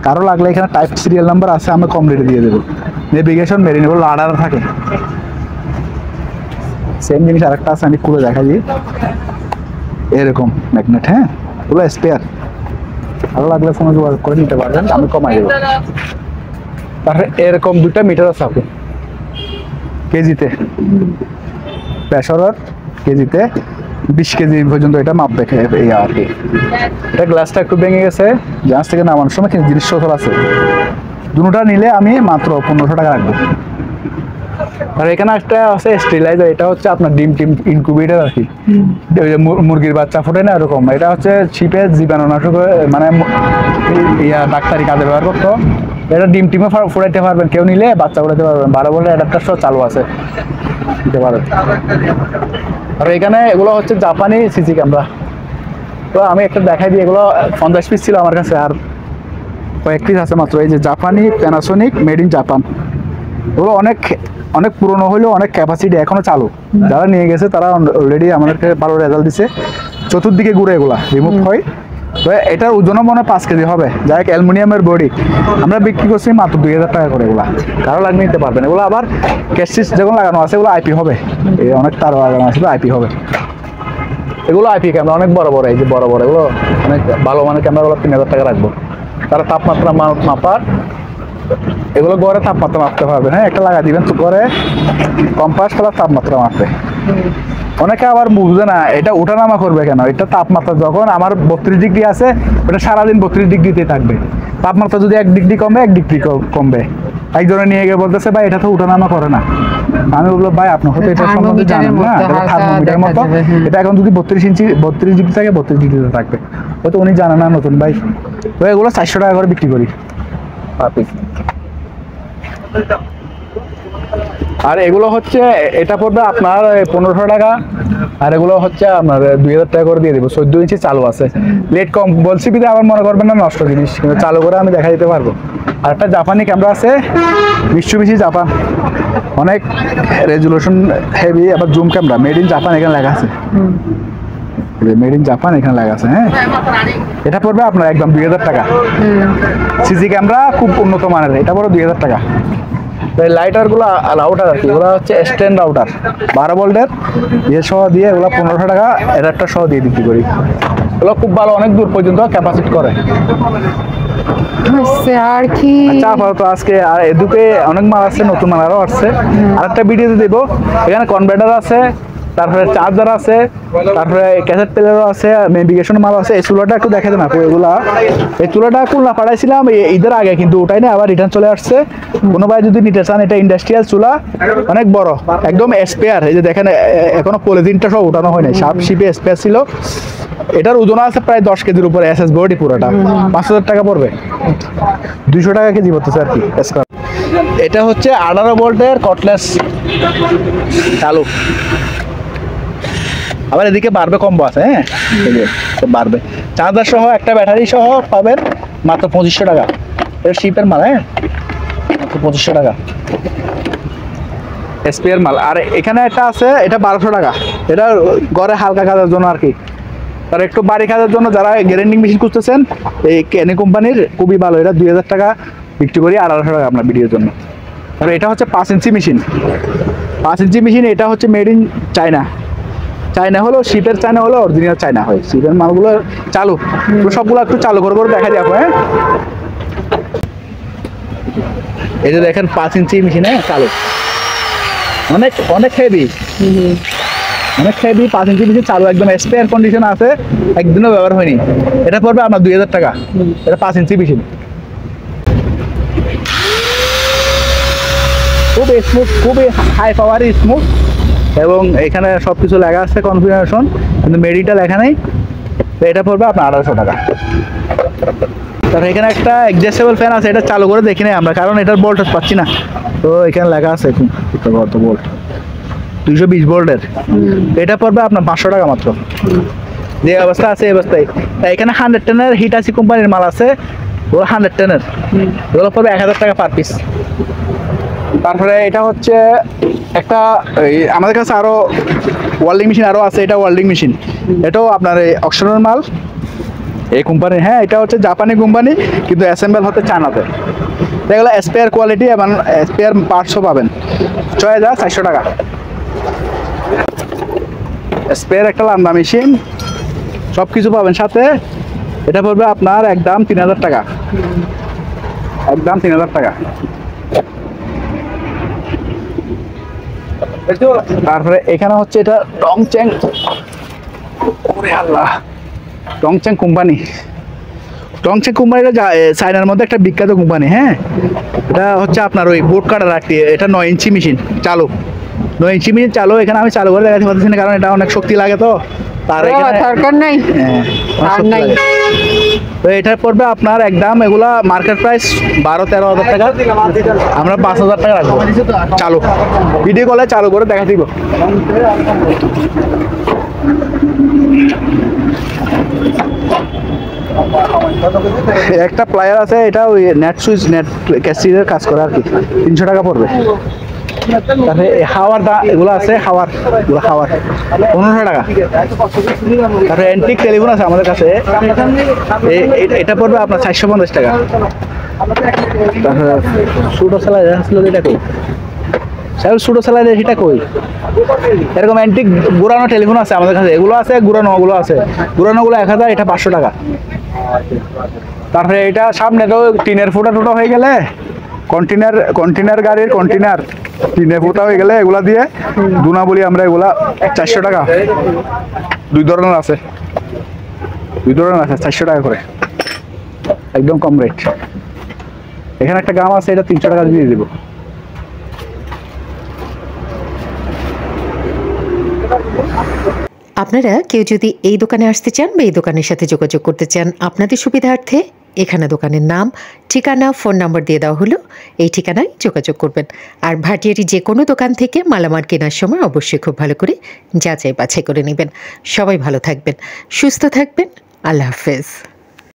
কারো লাগলে এখানে টাইপ সিরিয়াল নাম্বার আছে, আমরা কম রেটে দিয়ে দেবো। নেভিগেশন মেরিন, এগুলো লাডার থাকে। সেম জিনিস আরেকটা আছে, আমি খুলে দেখা দিই, এরকম ম্যাগনেট, হ্যাঁ এগুলো স্পেয়ার। ভালো লাগলে ফোনে যোগাযোগ করে নিতে পারবেন, আমি কমাই দেবো। তারপরে এরকম দুটা মিটার আছে আপনি কেজিতে, প্রেশার কেজিতে 20 কেজি পর্যন্ত এটা মাপ দেখে এই আর কি। এটা গ্লাসটা একটু ভেঙে গেছে, জাহাজ থেকে নামানোর সময় কিন্তু জিনিস সচল আছে। দুটোটা নিলে আমি মাত্র 1500 টাকা রাখবো। আর এখানে একটা আছে স্টেরিলাইজার, এটা হচ্ছে আপনার ডিম ইনকিউবেটর আর কি, মুরগির বাচ্চা ফোটে না এরকম। এটা হচ্ছে শিপে জীবাণুনাশক, মানে ডাক্তারি কাজে ব্যবহার করতো। এটা ডিমও ফুটাইতে পারবেন, কেউ নিলে বাচ্চা ফুটাইতে পারবেন। 12 ভোল্টের অ্যাডাপ্টার সহ চালু আছে, দিতে পারেন। আর এখানে এগুলো হচ্ছে জাপানি সিসি ক্যামেরা। তো আমি একটা দেখাই দিই, এগুলো 50 পিস ছিল আমার কাছে, আর কয়েক পিস আছে মাত্র। এই যে জাপানি প্যানাসোনিক মেড ইন জাপান, ওগুলো অনেক অনেক পুরনো হলেও অনেক ক্যাপাসিটি এখনো চালু। যারা নিয়ে গেছে তারা অলরেডি আমাদেরকে ভালো রেজাল্ট দিছে। চতুর্দিকে ঘুরে এগুলা রিমুভ হয়। তো এটার ওজনও মনে হয় 5 কেজি হবে, যাই হোক অ্যালুমিনিয়ামের বডি। আমরা বিক্রি করছি মাত্র 2000 টাকা করে। এগুলা কারো লাগলে নিতে পারবেন। এগুলো আবার ক্যাশিস যখন লাগানো আছে এগুলো আইপি হবে, এই অনেক তার লাগানো আছে, আইপি হবে। এগুলো আইপি ক্যামেরা, অনেক বড় বড়, এই যে বড় বড় এগুলো অনেক ভালো মানের ক্যামেরাগুলো 3000 টাকা রাখবো। তারা তাপমাত্রা মাপার, এগুলো গড়ে তাপমাত্রা মাপতে পারবে। হ্যাঁ, একটা লাগা দিবেন তো গড়ে কম্পাস প্লাস তাপমাত্রা মাপবে। অনেকে আবার বুঝবে না এটা ওঠানামা করবে কেন। এটা তাপমাত্রা যখন আমার 32 ডিগ্রি আছে, ওটা সারাদিন 32 ডিগ্রিতে থাকবে। তাপমাত্রা যদি 1 ডিগ্রি কমবে, 1 ডিগ্রি কমবে। একজনে নিয়ে গিয়ে বলতেছে ভাই এটা তো ওঠানামা করে না। আমি বলবো ভাই আপনার হয়তো এটা সম্বন্ধে জানেন না, এটা থার্মোমিটার মতো। এটা এখন যদি 32 ডিগ্রি থাকে, 32 ডিগ্রিতে থাকবে, হয়তো উনি জানে না নতুন ভাই। তো এগুলো 400 টাকা করে বিক্রি করি। আর এগুলো হচ্ছে এটা পড়বে আপনার 1500 টাকা, আর এগুলো হচ্ছে আপনার 2000 টাকা করে দিয়ে দেবো। 14 ইঞ্চি চালু আছে, লেট কম বলছি বিধে আবার মনে করবেন না নষ্ট জিনিস, কিন্তু চালু করে আমি দেখা দিতে পারবো। আর একটা জাপানি ক্যামেরা আছে, মিৎসুবিশি জাপান, অনেক রেজুলেশন হেভি, আবার zoom camera, made in Japan এখানে লেখা আছে, মেড ইন জাপান এখানে লেখা আছে। হ্যাঁ, এটা পড়বে আপনার একদম 2000 টাকা। সিসি ক্যামেরা খুব উন্নত মানের, এটা পড়বে 2000 টাকা। লাইটার গুলো রাউটার আর কি, ওগুলো হচ্ছে স্ট্যান্ড রাউটার 12 ভোল্টের, ইয়ে সহ দিয়ে এগুলো 1500 টাকা, অ্যাডাপ্টার সহ দিয়ে বিক্রি করি। এগুলো খুব ভালো, অনেক দূর পর্যন্ত ক্যাপাসিটি করে। আর কি আচ্ছা, আপাতত আজকে আর এদিকে অনেক মাল আছে, নতুন মাল আরও আসছে, আরেকটা ভিডিওতে দেবো। এখানে কনভার্টার আছে, তারপরে চার্জার আছে, তারপরে ক্যাসেট প্লেয়ারও আছে, নেভিগেশন মাল আছে। এই চুলাটা একটু দেখে দেন আপু, এগুলা এই চুলাটা খুলনা পাঠাইছিলাম ঈদের আগে, কিন্তু ওটাই না, আবার রিটার্ন চলে আসছে। কোনো ভাই যদি নিতে চান, এটা ইন্ডাস্ট্রিয়াল চুলা, অনেক বড়, একদম স্পেয়ার। এই যে দেখেন এখনো পলিথিনটা সব উঠানো হয় নাই, সাপ শিপে স্পেয়ার ছিল। এটার ওজন আছে প্রায় 10 কেজির উপরে, এসএস বডি পুরোটা 5000 টাকা পড়বে, 200 টাকা কেজি পড়তেছে আর কি। এটা হচ্ছে 18 ভোল্টের কটলেস চালু, আবার এদিকে বাড়বে কম্বো আছে। হ্যাঁ, বাড়বে চার্জার সহ, একটা ব্যাটারি সহ পাবেন মাত্র 2500 টাকা। এটা শিপের মাল, হ্যাঁ মাত্র 2500 টাকা স্পেয়ার মাল। আর এখানে একটা আছে, এটা 1200 টাকা, এটা ঘরে হালকা কাজের জন্য আর কি। তারা একটু বাড়ি কাজের জন্য যারা গ্রাইন্ডিং মেশিন খুঁজতেছেন, এই কেনি কোম্পানির খুবই ভালো। এটা 2000 টাকা বিক্রি করি, 1800 টাকা আপনার ভিডিওর জন্য। আর এটা হচ্ছে 5 ইঞ্চি মেশিন, 5 ইঞ্চি মেশিন। এটা হচ্ছে মেড ইন চায়না। চায়না হলো শিপের, চায়না হলো অরিজিনাল চায়না হয়। শিপের মালগুলো চালু, তো সবগুলো একটু চালু করে দেখা যাবো। হ্যাঁ, এই যে দেখেন 5 ইঞ্চি মেশিনে চালু, অনেক অনেক হেভি, অনেক হেভি। 5 ইঞ্চি মেশিন চালু, একদম স্পেয়ার কন্ডিশন আছে, একদিনও ব্যবহার হয়নি। এটা পড়বে আপনার 2000 টাকা। এটা 5 ইঞ্চি মেশিন, খুব স্মুথ, খুবই হাই পাওয়ার স্মুথ, এবং এখানে সব কিছু লেখা আছে কনফিগারেশন, কিন্তু মেডিটা লেখা নেই। তো এটা পড়বে আপনার 1800 টাকা। তারপর এখানে একটা অ্যাডজাস্টেবল ফ্যান আছে, এটা চালু করে দেখি নাই আমরা, কারণ এটার ভোল্টেজ পাচ্ছি না। তো এখানে লেখা আছে কত ভোল্ট, 220 ভোল্টের। এটা পড়বে আপনার 500 টাকা মাত্র। যে অবস্থা আছে এই অবস্থায়। এখানে 110-এর হিটাচি কোম্পানির মাল আছে, ওগুলো 110-এর, ওগুলো পড়বে 1000 টাকা পার পিস। তারপরে এটা হচ্ছে একটা আমাদের কাছে আরো ওয়েল্ডিং মেশিন আরো আছে। এটা ওয়েল্ডিং মেশিন, এটাও আপনার এই অকশনের মাল, এই কোম্পানি। হ্যাঁ, এটা হচ্ছে জাপানি কোম্পানি, কিন্তু অ্যাসেম্বল হতে চায়নাতে। এগুলো স্পেয়ার কোয়ালিটি এবং স্পেয়ার পার্টসও পাবেন। 6400 টাকা স্পেয়ার একটা লাম্বা মেশিন, সব কিছু পাবেন সাথে। এটা পড়বে আপনার একদম 3000 টাকা, একদম 3000 টাকা। তারপরে এখানে হচ্ছে এটা টংচ্যাং, ওরে আল্লাহ, টংচ্যাং কোম্পানি। টংচ্যাং কোম্পানিটা চায়নার মধ্যে একটা বিখ্যাত কোম্পানি। হ্যাঁ, এটা হচ্ছে আপনার ওই বোর্ড কাটার রাখতে। এটা 9 ইঞ্চি মেশিন চালু, 9 ইঞ্চি মেশিন চালু। এখানে আমি চালু করে দেখাতে পারতেছি না, কারণ এটা অনেক শক্তি লাগে। তো তার দরকার নাই, আর নাই। তো এটা পড়বে আপনার একদম, এগুলা মার্কেট প্রাইস 12-13 হাজার টাকা, আমরা 5000 টাকা রাখবো চালু। ভিডিও কলে চালু করে দেখা দিব। একটা প্লায়ার আছে, এটা ওই নেট সুইচ, নেট ক্যাসিডের কাজ করে আর কি, 300 টাকা পড়বে। তারপরে হাওয়ার এগুলো আছে, হাওয়ার, এগুলো হাওয়ার 1500 টাকা। তারপরে অ্যান্টিক টেলিফোন আছে আমাদের কাছে, এটা পড়বে আপনার 450 টাকা। তারপরে সুটো স্যালাইড আসলে এটা কই, সুটো স্যালাইড এটা কই? এরকম অ্যান্টিক গুড়ানো টেলিফোন আছে আমাদের কাছে, এগুলো আছে, গুড়ানোগুলো আছে। গুড়ানোগুলো 1000, এটা 500 টাকা। তারপরে এটা সামনে তো টিনের ফুটা টুটা হয়ে গেলে, কন্টেনার গাড়ির কন্টেনার টিনের ফুটা হয়ে গেলে এগুলা দিয়ে দুনা বলি আমরা, এগুলা 400 টাকা। দুই ধরনের আছে 400 টাকা করে, একদম কম রেট। এখানে একটা গাম আছে, এটা 300 টাকা দিয়ে দিব। আপনারা কেউ যদি এই দোকানে আসতে চান বা এই দোকানের সাথে যোগাযোগ করতে চান, আপনাদের সুবিধার্থে এখানে দোকানের নাম, ঠিকানা, ফোন নাম্বার দিয়ে দেওয়া হলো। এই ঠিকানায় যোগাযোগ করবেন। আর ভাটিয়ারি যে কোনো দোকান থেকে মালামাল কেনার সময় অবশ্যই খুব ভালো করে যাচাই বাছাই করে নেবেন। সবাই ভালো থাকবেন, সুস্থ থাকবেন। আল্লাহ হাফেজ।